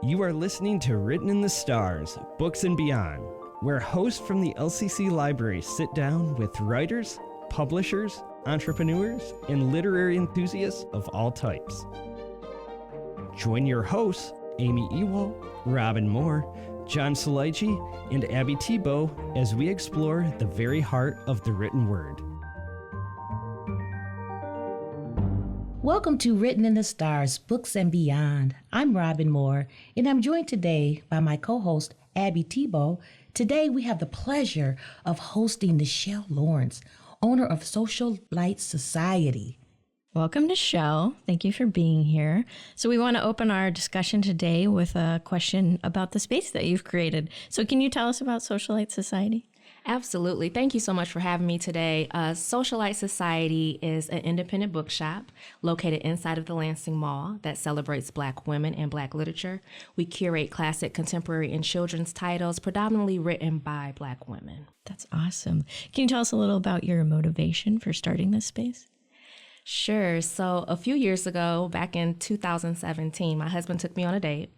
You are listening to Written in the Stars, Books and Beyond, where hosts from the LCC Library sit down with writers, publishers, entrepreneurs, and literary enthusiasts of all types. Join your hosts, Amy Ewell, Robin Moore, John Solici, and Abby Tebeau as we explore the very heart of the written word. Welcome to Written in the Stars, Books and Beyond. I'm Robin Moore, and I'm joined today by my co-host, Abby Tebeau. Today, we have the pleasure of hosting Nyshell Lawrence, owner of Socialight Society. Welcome, Nyshell. Thank you for being here. So we want to open our discussion today with a question about the space that you've created. So can you tell us about Socialight Society? Absolutely. Thank you so much for having me today. Socialight Society is an independent bookshop located inside of the Lansing Mall that celebrates Black women and Black literature. We curate classic, contemporary, and children's titles predominantly written by Black women. That's awesome. Can you tell us a little about your motivation for starting this space? Sure. So a few years ago, back in 2017, my husband took me on a date.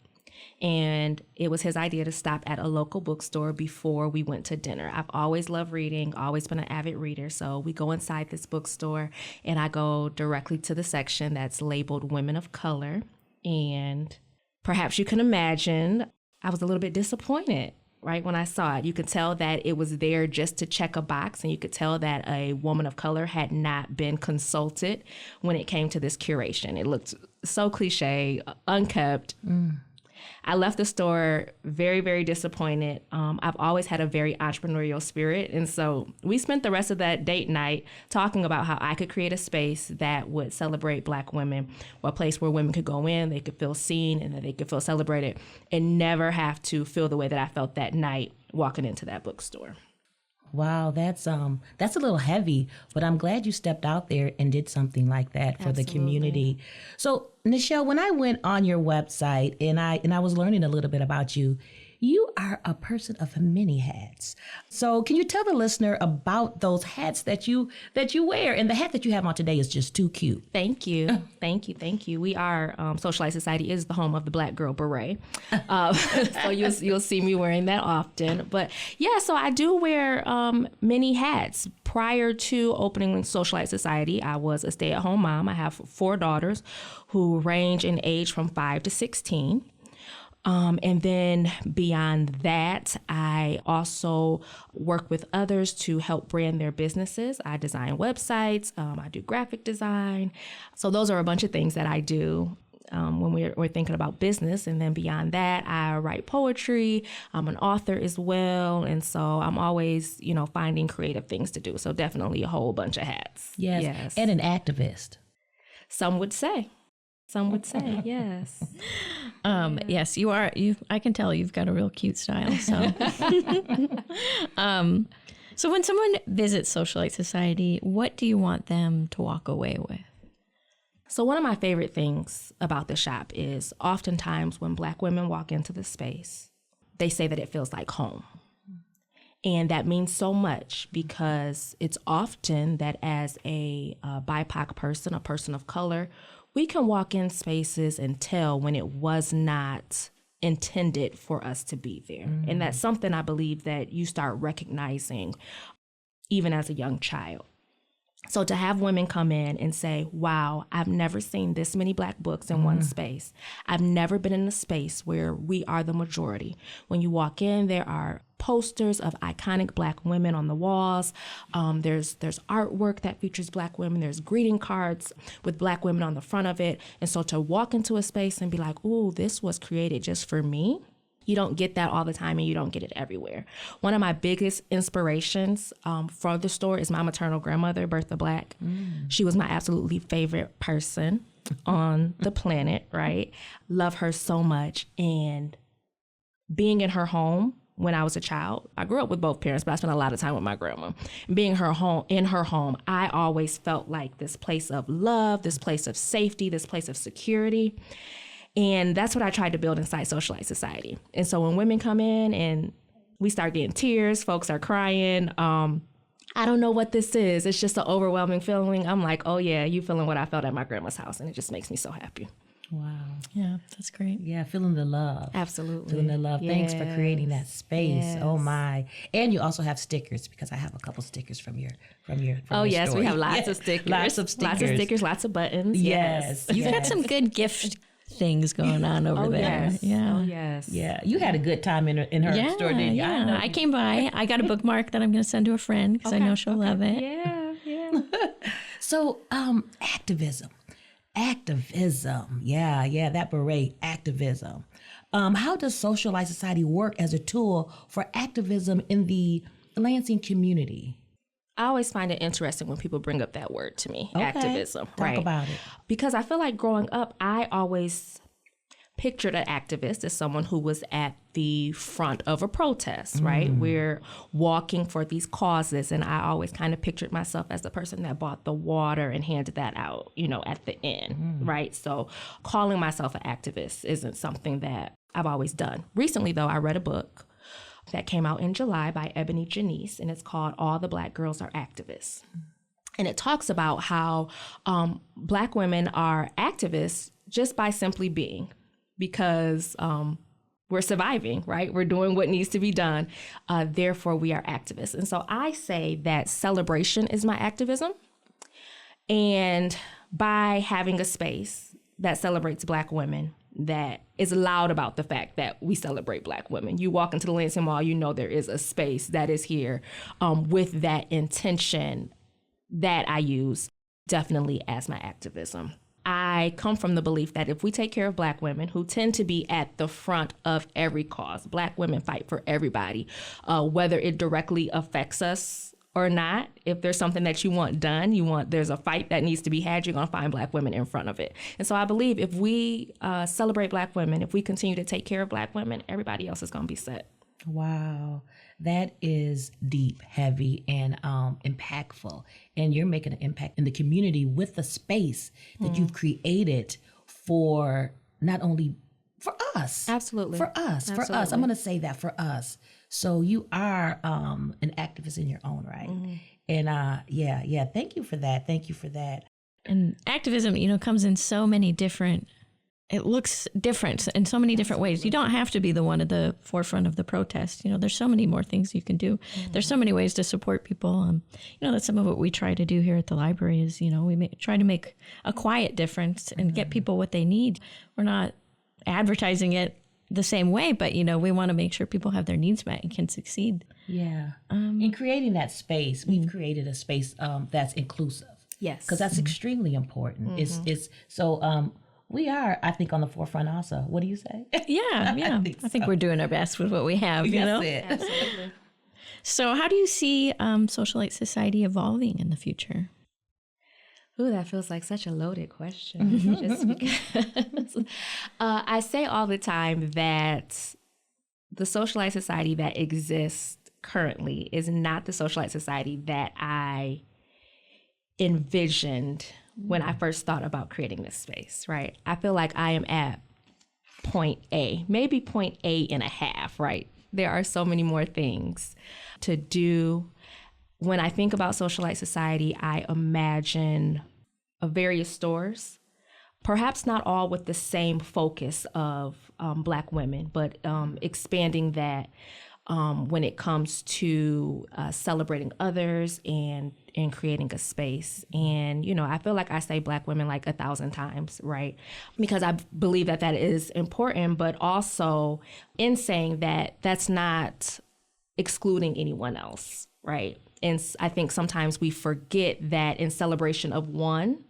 And it was his idea to stop at a local bookstore before we went to dinner. I've always loved reading, always been an avid reader. So we go inside this bookstore and I go directly to the section that's labeled Women of Color. And perhaps you can imagine, I was a little bit disappointed, right, when I saw it. You could tell that it was there just to check a box, and you could tell that a woman of color had not been consulted when it came to this curation. It looked so cliche, unkept. I left the store very, very disappointed. I've always had a very entrepreneurial spirit. And so we spent the rest of that date night talking about how I could create a space that would celebrate Black women, or a place where women could go in, they could feel seen, and that they could feel celebrated, and never have to feel the way that I felt that night walking into that bookstore. Wow, that's a little heavy, but I'm glad you stepped out there and did something like that for Absolutely. the community. So, Nyshell, when I went on your website and I was learning a little bit about you, you are a person of many hats. So, can you tell the listener about those hats that you wear? And the hat that you have on today is just too cute. Thank you. Thank you. We are, Socialight Society is the home of the Black Girl Beret. So you'll see me wearing that often. But yeah, so I do wear many hats. Prior to opening Socialight Society, I was a stay-at-home mom. I have 4 daughters who range in age from 5 to 16. And then beyond that, I also work with others to help brand their businesses. I design websites, I do graphic design. So those are a bunch of things that I do when we're thinking about business. And then beyond that, I write poetry. I'm an author as well. And so I'm always, finding creative things to do. So definitely a whole bunch of hats. Yes. And an activist. Some would say, yes. Yes, you are. I can tell you've got a real cute style. So, so when someone visits Socialight Society, what do you want them to walk away with? So one of my favorite things about the shop is oftentimes when Black women walk into the space, they say that it feels like home. And that means so much because it's often that as a BIPOC person, a person of color, we can walk in spaces and tell when it was not intended for us to be there. And that's something I believe that you start recognizing even as a young child. So to have women come in and say, wow, I've never seen this many Black books in one space. I've never been in a space where we are the majority. When you walk in, there are posters of iconic Black women on the walls. There's artwork that features Black women. There's greeting cards with Black women on the front of it. And so to walk into a space and be like, ooh, this was created just for me. You don't get that all the time, and you don't get it everywhere. One of my biggest inspirations for the store is my maternal grandmother, Bertha Black. She was my absolutely favorite person on the planet, right? Love her so much. And being in her home when I was a child, I grew up with both parents, but I spent a lot of time with my grandma. Being in her home, I always felt like this place of love, this place of safety, this place of security. And that's what I tried to build inside Socialight Society. And so when women come in and we start getting tears, folks are crying, I don't know what this is. It's just an overwhelming feeling. I'm like, oh yeah, you feeling what I felt at my grandma's house. And it just makes me so happy. Wow. Yeah, that's great. Yeah, feeling the love. Absolutely. Feeling the love. Thanks for creating that Yes. space. Yes. Oh my. And you also have stickers, because I have a couple stickers from your Oh, yes, story. we have lots Yes, of stickers. Lots of stickers. Lots of stickers, lots of buttons. Yes. You've got some good gift things going on over Oh, there. yes. Yeah. Oh, yes. Yeah, you had a good time in her Yeah, store, didn't you? yeah. I came by. I got a bookmark that I'm going to send to a friend because I know she'll love it. Yeah, yeah. So, activism. Yeah, that beret, activism. How does Socialight Society work as a tool for activism in the Lansing community? I always find it interesting when people bring up that word to me, activism. Talk about it. Because I feel like growing up, I always pictured an activist as someone who was at the front of a protest, right? We're walking for these causes, and I always kind of pictured myself as the person that bought the water and handed that out, at the end, right? So calling myself an activist isn't something that I've always done. Recently, though, I read a book that came out in July by Ebony Janice, and it's called All the Black Girls Are Activists. And it talks about how Black women are activists just by simply being, because we're surviving, right? We're doing what needs to be done. Therefore, we are activists. And so I say that celebration is my activism. And by having a space that celebrates Black women, that is loud about the fact that we celebrate Black women. You walk into the Lansing Mall, there is a space that is here with that intention that I use definitely as my activism. I come from the belief that if we take care of Black women, who tend to be at the front of every cause, Black women fight for everybody, whether it directly affects us or not. If there's something that you want done, there's a fight that needs to be had, you're going to find Black women in front of it. And so I believe if we celebrate Black women, if we continue to take care of Black women, everybody else is going to be set. Wow, that is deep, heavy, and impactful. And you're making an impact in the community with the space that you've created for not only for us. Absolutely. For us. I'm going to say that, for us. So you are an activist in your own right. And yeah, thank you for that. And activism, comes in so many different, it looks different in so many different ways. You don't have to be the one at the forefront of the protest. There's so many more things you can do. There's so many ways to support people. That's some of what we try to do here at the library is, we try to make a quiet difference and get people what they need. We're not advertising it the same way, but we want to make sure people have their needs met and can succeed. Yeah. In creating that space, we've created a space that's inclusive. Yes. Because that's extremely important. It's so we are, I think, on the forefront also. What do you say? Yeah. I think we're doing our best with what we have, That's it. Absolutely. So how do you see Socialight Society evolving in the future? Ooh, that feels like such a loaded question. Just because I say all the time that the Socialight Society that exists currently is not the Socialight Society that I envisioned when I first thought about creating this space, right? I feel like I am at point A, maybe point A and a half, right? There are so many more things to do. When I think about Socialight Society, I imagine various stores, perhaps not all with the same focus of Black women, but expanding that when it comes to celebrating others and creating a space. And, I feel like I say Black women like 1,000 times, right? Because I believe that is important, but also in saying that, that's not excluding anyone else, right? And I think sometimes we forget that in celebration of one,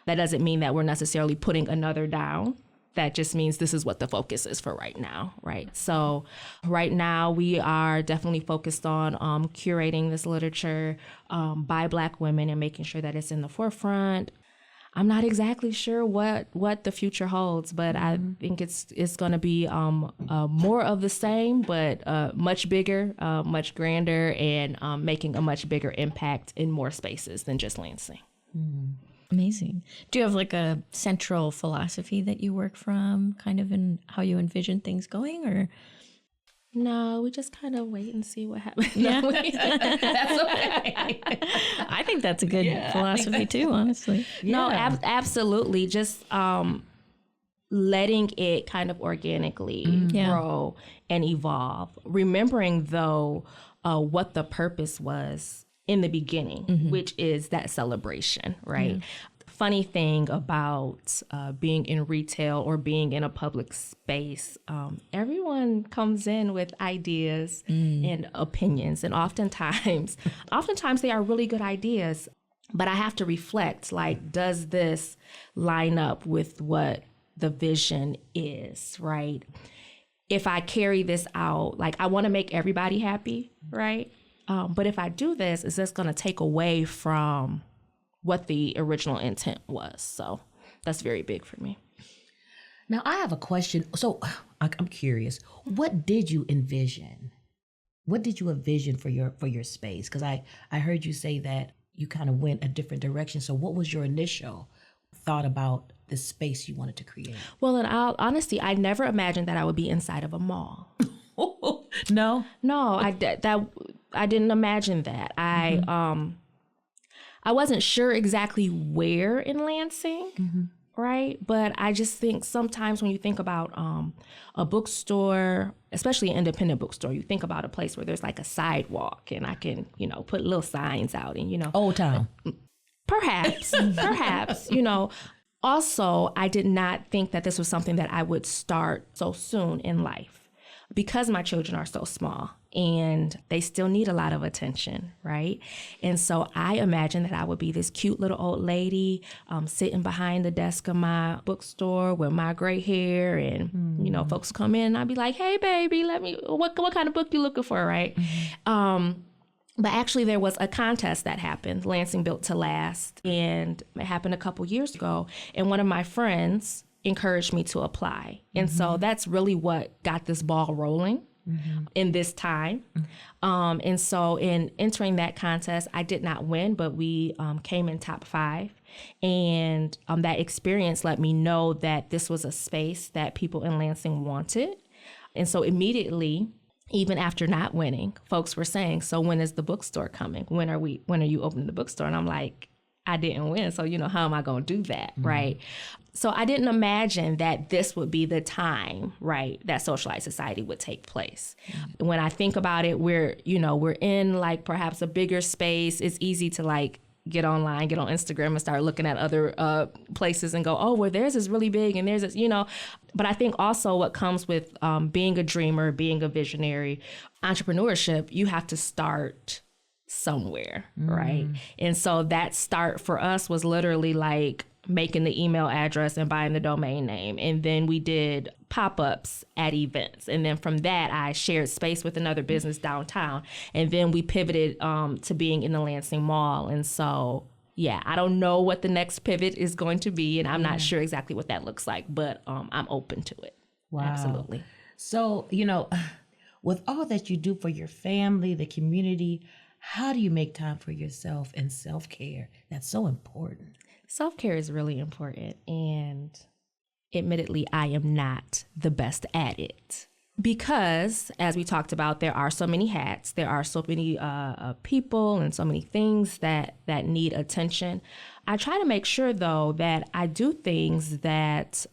that doesn't mean that we're necessarily putting another down. That just means this is what the focus is for right now, right? So right now we are definitely focused on curating this literature by Black women and making sure that it's in the forefront. I'm not exactly sure what the future holds, but I think it's going to be more of the same, but much bigger, much grander, and making a much bigger impact in more spaces than just Lansing. Amazing. Do you have like a central philosophy that you work from, kind of in how you envision things going, or? No, we just kind of wait and see what happens. Yeah. That's okay. I think that's a good philosophy too, honestly. No, absolutely. Just letting it kind of organically grow and evolve. Remembering, though, what the purpose was in the beginning, which is that celebration, right? Funny thing about being in retail or being in a public space, everyone comes in with ideas and opinions, and oftentimes they are really good ideas, but I have to reflect, like, does this line up with what the vision is, right? If I carry this out, like, I want to make everybody happy, right? But if I do this, is this going to take away from what the original intent was? So that's very big for me. Now, I have a question. So I'm curious, what did you envision? What did you envision for your space? Because I heard you say that you kind of went a different direction. So what was your initial thought about the space you wanted to create? Well, in all honesty, I never imagined that I would be inside of a mall. No, I didn't imagine that. I wasn't sure exactly where in Lansing, right? But I just think sometimes when you think about a bookstore, especially an independent bookstore, you think about a place where there's like a sidewalk and I can, put little signs out and, Old Town. Perhaps. Also, I did not think that this was something that I would start so soon in life because my children are so small and they still need a lot of attention, right? And so I imagined that I would be this cute little old lady sitting behind the desk of my bookstore with my gray hair and, folks come in and I'd be like, hey, baby, what kind of book you looking for, right? But actually, there was a contest that happened, Lansing Built to Last, and it happened a couple years ago. And one of my friends encouraged me to apply. And so that's really what got this ball rolling in this time. And so in entering that contest, I did not win, but we came in top 5. And that experience let me know that this was a space that people in Lansing wanted. And so immediately, even after not winning, folks were saying, so when is the bookstore coming? When are you opening the bookstore? And I'm like, I didn't win. So, how am I going to do that? Right. So I didn't imagine that this would be the time, right, that Socialight Society would take place. When I think about it, we're in like perhaps a bigger space. It's easy to like get online, get on Instagram and start looking at other places and go, oh, well, theirs is really big and there's this, But I think also what comes with being a dreamer, being a visionary, entrepreneurship, you have to start somewhere, right? And so that start for us was literally like making the email address and buying the domain name. And then we did pop-ups at events. And then from that, I shared space with another business downtown. And then we pivoted to being in the Lansing Mall. And so, yeah, I don't know what the next pivot is going to be. And I'm not sure exactly what that looks like, but I'm open to it. Wow. Absolutely. So, with all that you do for your family, the community, how do you make time for yourself and self-care? That's so important. Self-care is really important, and admittedly, I am not the best at it because, as we talked about, there are so many hats, there are so many people and so many things that need attention. I try to make sure, though, that I do things that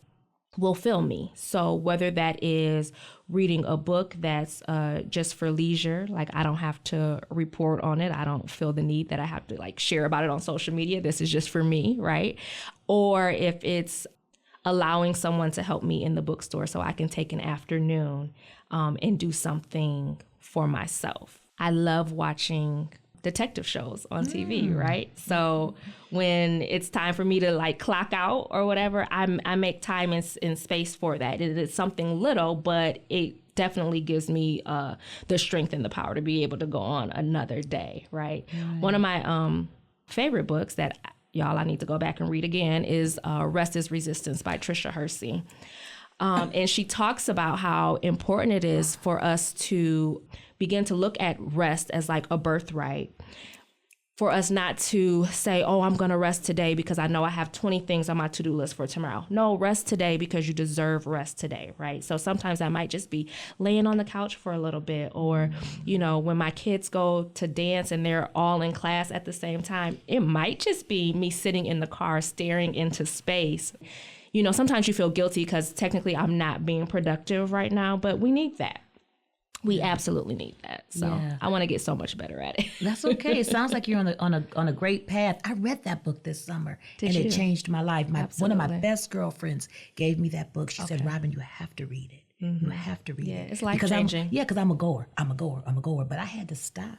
will fill me. So whether that is reading a book that's just for leisure, like I don't have to report on it. I don't feel the need that I have to like share about it on social media. This is just for me, right? Or if it's allowing someone to help me in the bookstore so I can take an afternoon and do something for myself. I love watching detective shows on TV, right? So when it's time for me to like clock out or whatever, I make time and space for that. It is something little, but it definitely gives me the strength and the power to be able to go on another day, right? One of my favorite books that I need to go back and read again is Rest is Resistance by Tricia Hersey. And she talks about how important it is for us to begin to look at rest as like a birthright. For us not to say, oh, I'm going to rest today because I know I have 20 things on my to-do list for tomorrow. No, rest today because you deserve rest today, right? So sometimes that might just be laying on the couch for a little bit, or, when my kids go to dance and they're all in class at the same time, it might just be me sitting in the car staring into space. sometimes you feel guilty because technically I'm not being productive right now, but we need that. We absolutely need that. So I want to get so much better at it. That's okay. It sounds like you're on a great path. I read that book this summer, it changed my life. One of my best girlfriends gave me that book. She said, "Robin, you have to read it. You have to read it. It's life-changing. Because I'm a goer. I'm a goer. But I had to stop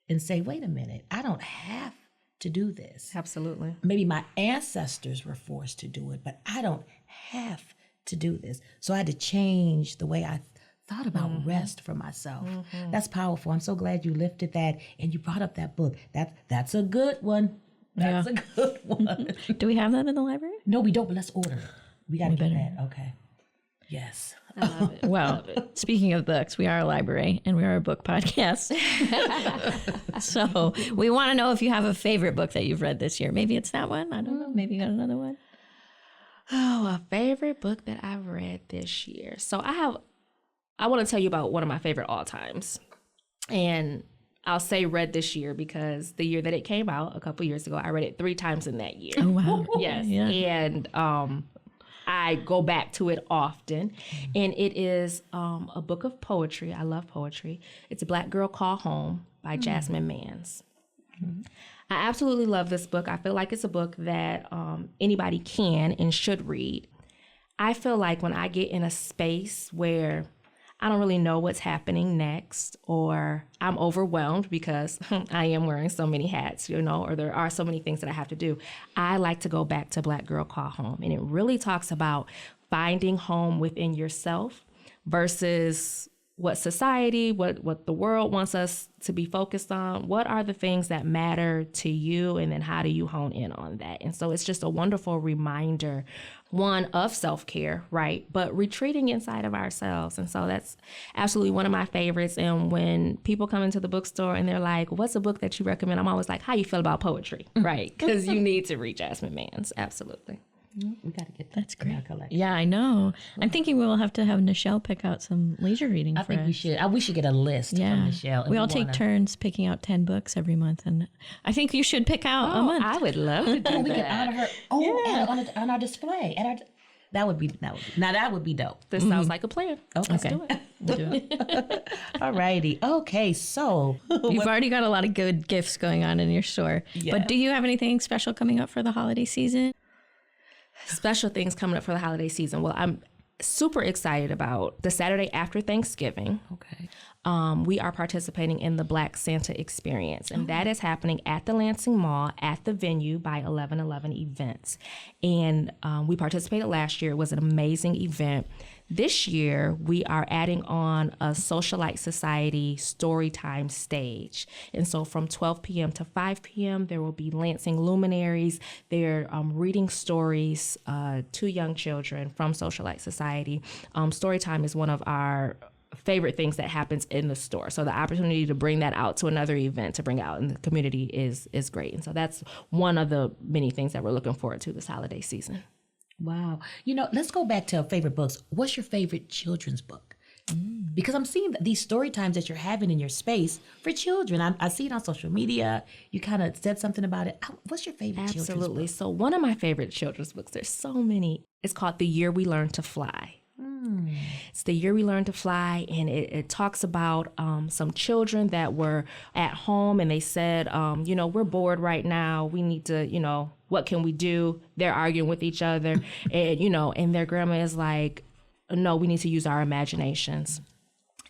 and say, wait a minute. I don't have to do this. Absolutely. Maybe my ancestors were forced to do it, but I don't have to do this. So I had to change the way I thought about rest for myself. That's powerful. I'm so glad you lifted that and you brought up that book. That's a good one. That's a good one. Do we have that in the library? No, we don't, but let's order it. We got to get that. Okay. Yes. I love it. Well, speaking of books, we are a library and we are a book podcast. So we want to know if you have a favorite book that you've read this year. Maybe it's that one. I don't know. Maybe you got another one. Oh, a favorite book that I've read this year. So I want to tell you about one of my favorite all times. And I'll say read this year because the year that it came out, a couple years ago, I read it 3 times in that year. Oh, wow. Yes. Yeah. And I go back to it often. And it is a book of poetry. I love poetry. It's A Black Girl Called Home by Jasmine Mans. I absolutely love this book. I feel like it's a book that anybody can and should read. I feel like when I get in a space where I don't really know what's happening next, or I'm overwhelmed because I am wearing so many hats, or there are so many things that I have to do, I like to go back to Black Girl Called Home. And it really talks about finding home within yourself versus what society, what the world wants us to be focused on. What are the things that matter to you? And then how do you hone in on that? And so it's just a wonderful reminder, one, of self-care, right? But retreating inside of ourselves. And so that's absolutely one of my favorites. And when people come into the bookstore and they're like, what's a book that you recommend? I'm always like, how you feel about poetry, right? Because you need to read Jasmine Mans. Absolutely. We got to get That's in our great. collection. Yeah, I know. I'm thinking we'll have to have Nyshell pick out some leisure reading I for think us. we should. We should get a list from Nyshell. We all take turns picking out 10 books every month. And I think you should pick out a month. I would love to do that. We can honor her. And on our display. That would be dope. This sounds like a plan. Let's do it. We'll do it. All righty. Okay, so You've already got a lot of good gifts going on in your store. Yeah. But do you have anything special coming up for the holiday season? Special things coming up for the holiday season. Well, I'm super excited about the Saturday after Thanksgiving. okay. We are participating in the Black Santa Experience, and that is happening at the Lansing Mall at the venue by 1111 Events. And we participated last year. It was an amazing event. This year, we are adding on a Socialight Society Storytime stage. And so from 12 p.m. to 5 p.m., there will be Lansing luminaries. They're reading stories to young children from Socialight Society. Storytime is one of our favorite things that happens in the store. So the opportunity to bring that out to another event, to bring it out in the community is great. And so that's one of the many things that we're looking forward to this holiday season. Wow. Let's go back to favorite books. What's your favorite children's book? Because I'm seeing these story times that you're having in your space for children. I see it on social media. You kind of said something about it. What's your favorite children's book? Absolutely. So one of my favorite children's books, there's so many. It's called The Year We Learned to Fly. It's The Year We Learned to Fly, and it talks about some children that were at home and they said, we're bored right now. We need to, what can we do? They're arguing with each other, and their grandma is like, no, we need to use our imaginations.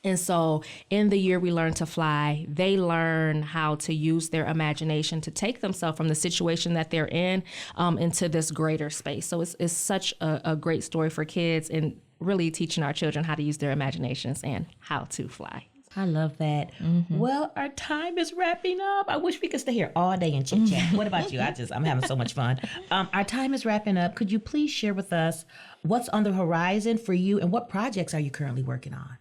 And so in The Year We Learned to Fly, they learn how to use their imagination to take themselves from the situation that they're in into this greater space. So it's such a great story for kids, and really teaching our children how to use their imaginations and how to fly. I love that. Well, our time is wrapping up. I wish we could stay here all day and chit chat. What about you? I'm having so much fun. Our time is wrapping up. Could you please share with us what's on the horizon for you and what projects are you currently working on?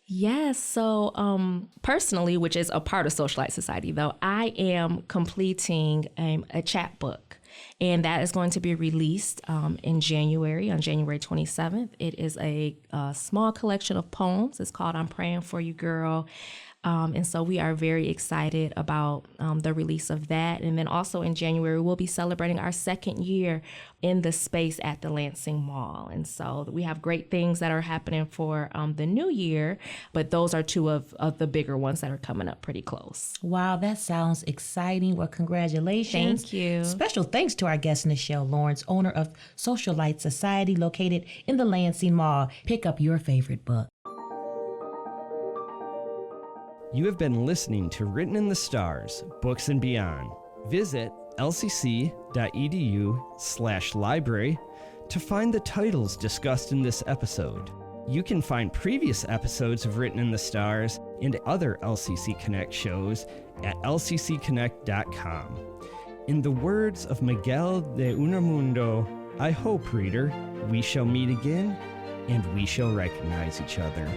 Yes. So personally, which is a part of Socialight Society, though, I am completing a chapbook. And that is going to be released in January, on January 27th. It is a small collection of poems. It's called I'm Praying for You, Girl. And so we are very excited about the release of that. And then also in January, we'll be celebrating our second year in the space at the Lansing Mall. And so we have great things that are happening for the new year, but those are two of the bigger ones that are coming up pretty close. Wow, that sounds exciting. Well, congratulations. Thank you. Special thanks to our guest, Nyshell Lawrence, owner of Socialight Society, located in the Lansing Mall. Pick up your favorite book. You have been listening to Written in the Stars, Books and Beyond. Visit lcc.edu/library to find the titles discussed in this episode. You can find previous episodes of Written in the Stars and other LCC Connect shows at lccconnect.com. In the words of Miguel de Unamuno, I hope, reader, we shall meet again and we shall recognize each other.